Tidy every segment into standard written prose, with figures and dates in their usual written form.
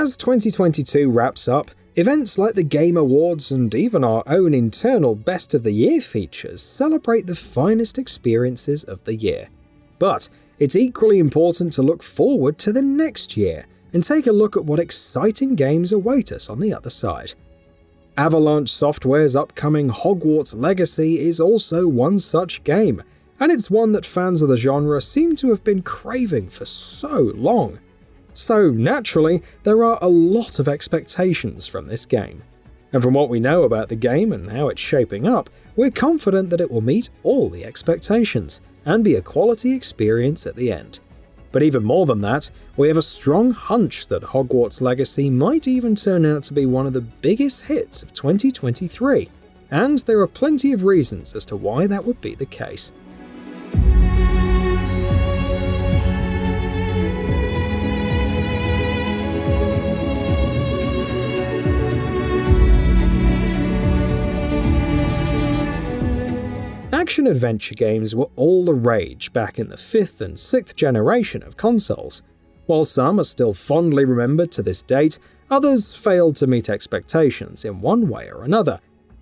As 2022 wraps up, events like the Game Awards and even our own internal Best of the Year features celebrate the finest experiences of the year. But it's equally important to look forward to the next year and take a look at what exciting games await us on the other side. Avalanche Software's upcoming Hogwarts Legacy is also one such game, and it's one that fans of the genre seem to have been craving for so long. So naturally, there are a lot of expectations from this game. And from what we know about the game and how it's shaping up, we're confident that it will meet all the expectations and be a quality experience at the end. But even more than that, we have a strong hunch that Hogwarts Legacy might even turn out to be one of the biggest hits of 2023, and there are plenty of reasons as to why that would be the case. Action-adventure games were all the rage back in the 5th and 6th generation of consoles. While some are still fondly remembered to this date, others failed to meet expectations in one way or another.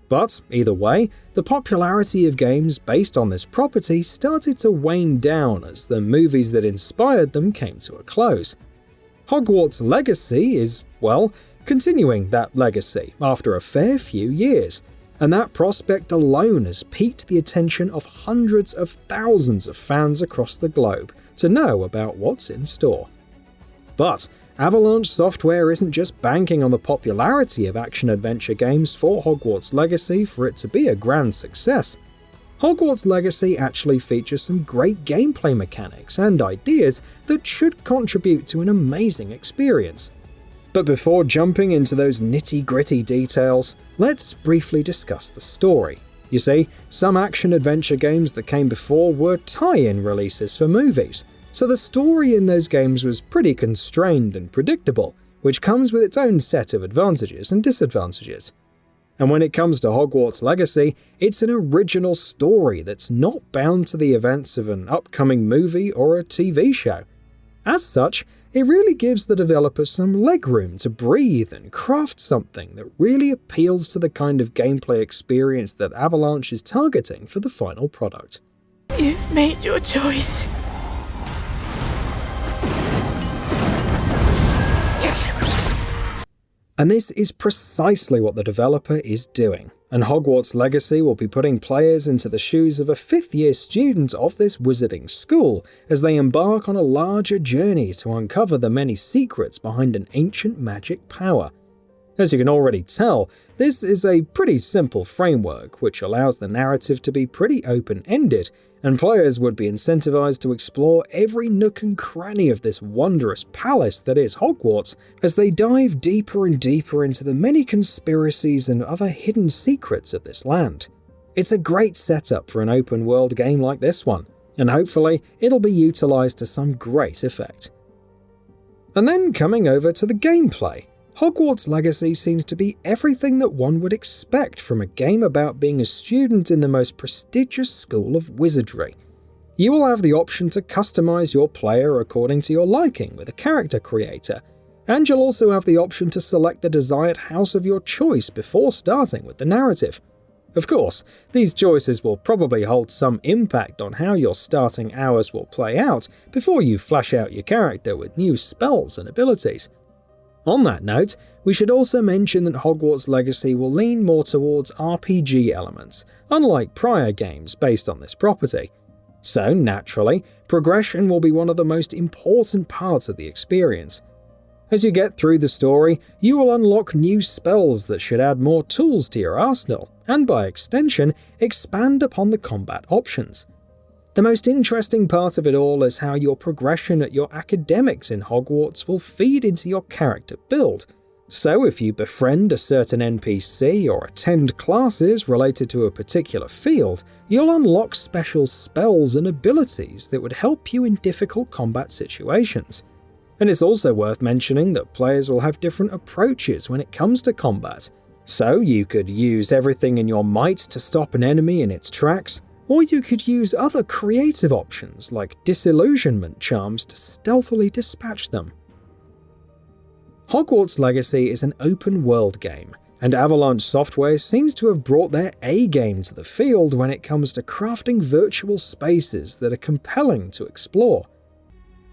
But either way, the popularity of games based on this property started to wane down as the movies that inspired them came to a close. Hogwarts Legacy is, well, continuing that legacy after a fair few years. And that prospect alone has piqued the attention of hundreds of thousands of fans across the globe to know about what's in store. But Avalanche Software isn't just banking on the popularity of action-adventure games for Hogwarts Legacy for it to be a grand success. Hogwarts Legacy actually features some great gameplay mechanics and ideas that should contribute to an amazing experience. But before jumping into those nitty-gritty details, let's briefly discuss the story. You see, some action-adventure games that came before were tie-in releases for movies, so the story in those games was pretty constrained and predictable, which comes with its own set of advantages and disadvantages. And when it comes to Hogwarts Legacy, it's an original story that's not bound to the events of an upcoming movie or a TV show. As such, it really gives the developers some legroom to breathe and craft something that really appeals to the kind of gameplay experience that Avalanche is targeting for the final product. You've made your choice. And this is precisely what the developer is doing, and Hogwarts Legacy will be putting players into the shoes of a 5th-year student of this wizarding school as they embark on a larger journey to uncover the many secrets behind an ancient magic power. As you can already tell, this is a pretty simple framework which allows the narrative to be pretty open-ended, and players would be incentivized to explore every nook and cranny of this wondrous palace that is Hogwarts as they dive deeper and deeper into the many conspiracies and other hidden secrets of this land. It's a great setup for an open-world game like this one, and hopefully it'll be utilized to some great effect. And then coming over to the gameplay. Hogwarts Legacy seems to be everything that one would expect from a game about being a student in the most prestigious school of wizardry. You will have the option to customize your player according to your liking with a character creator, and you'll also have the option to select the desired house of your choice before starting with the narrative. Of course, these choices will probably hold some impact on how your starting hours will play out before you flesh out your character with new spells and abilities. On that note, we should also mention that Hogwarts Legacy will lean more towards RPG elements, unlike prior games based on this property. So, naturally, progression will be one of the most important parts of the experience. As you get through the story, you will unlock new spells that should add more tools to your arsenal, and by extension, expand upon the combat options. The most interesting part of it all is how your progression at your academics in Hogwarts will feed into your character build. So if you befriend a certain NPC or attend classes related to a particular field, you'll unlock special spells and abilities that would help you in difficult combat situations. And it's also worth mentioning that players will have different approaches when it comes to combat. So you could use everything in your might to stop an enemy in its tracks, or you could use other creative options like disillusionment charms to stealthily dispatch them. Hogwarts Legacy is an open-world game, and Avalanche Software seems to have brought their A-game to the field when it comes to crafting virtual spaces that are compelling to explore.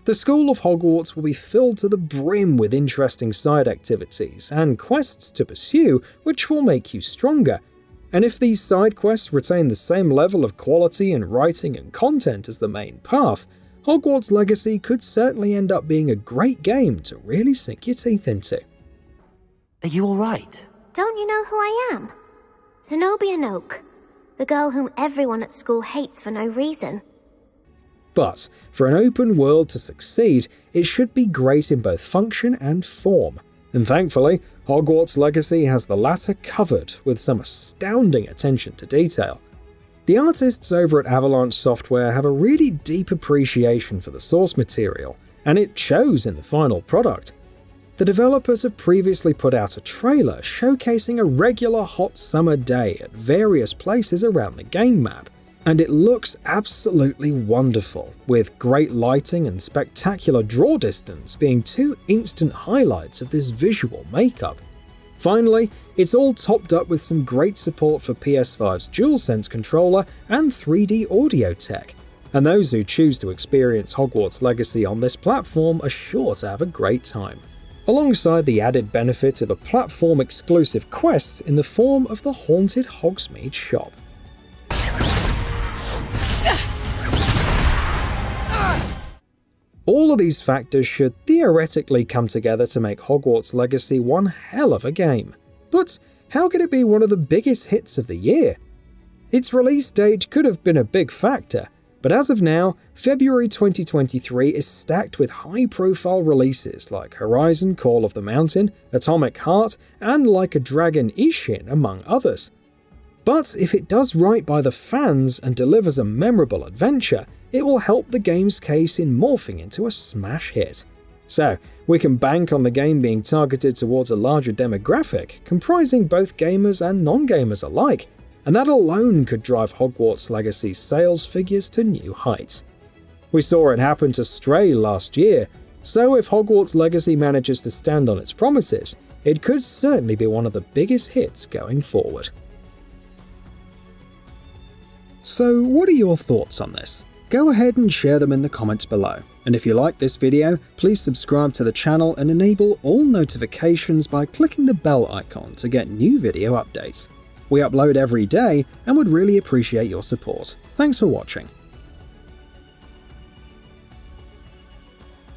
The School of Hogwarts will be filled to the brim with interesting side activities and quests to pursue, which will make you stronger. And if these side quests retain the same level of quality in writing and content as the main path, Hogwarts Legacy could certainly end up being a great game to really sink your teeth into. Are you alright? Don't you know who I am? Zenobia Noak, the girl whom everyone at school hates for no reason. But for an open world to succeed, it should be great in both function and form. And thankfully, Hogwarts Legacy has the latter covered with some astounding attention to detail. The artists over at Avalanche Software have a really deep appreciation for the source material, and it shows in the final product. The developers have previously put out a trailer showcasing a regular hot summer day at various places around the game map, and it looks absolutely wonderful, with great lighting and spectacular draw distance being two instant highlights of this visual makeup. Finally, it's all topped up with some great support for PS5's DualSense controller and 3D audio tech, and those who choose to experience Hogwarts Legacy on this platform are sure to have a great time, alongside the added benefit of a platform-exclusive quest in the form of the Haunted Hogsmeade shop. All of these factors should theoretically come together to make Hogwarts Legacy one hell of a game. But how could it be one of the biggest hits of the year? Its release date could have been a big factor, but as of now, February 2023 is stacked with high-profile releases like Horizon Call of the Mountain, Atomic Heart, and Like a Dragon Ishin, among others. But if it does right by the fans and delivers a memorable adventure, it will help the game's case in morphing into a smash hit. So, we can bank on the game being targeted towards a larger demographic, comprising both gamers and non-gamers alike, and that alone could drive Hogwarts Legacy's sales figures to new heights. We saw it happen to Stray last year, so if Hogwarts Legacy manages to stand on its promises, it could certainly be one of the biggest hits going forward. So what are your thoughts on this? Go ahead and share them in the comments below. And if you like this video, please subscribe to the channel and enable all notifications by clicking the bell icon to get new video updates. We upload every day and would really appreciate your support. Thanks for watching.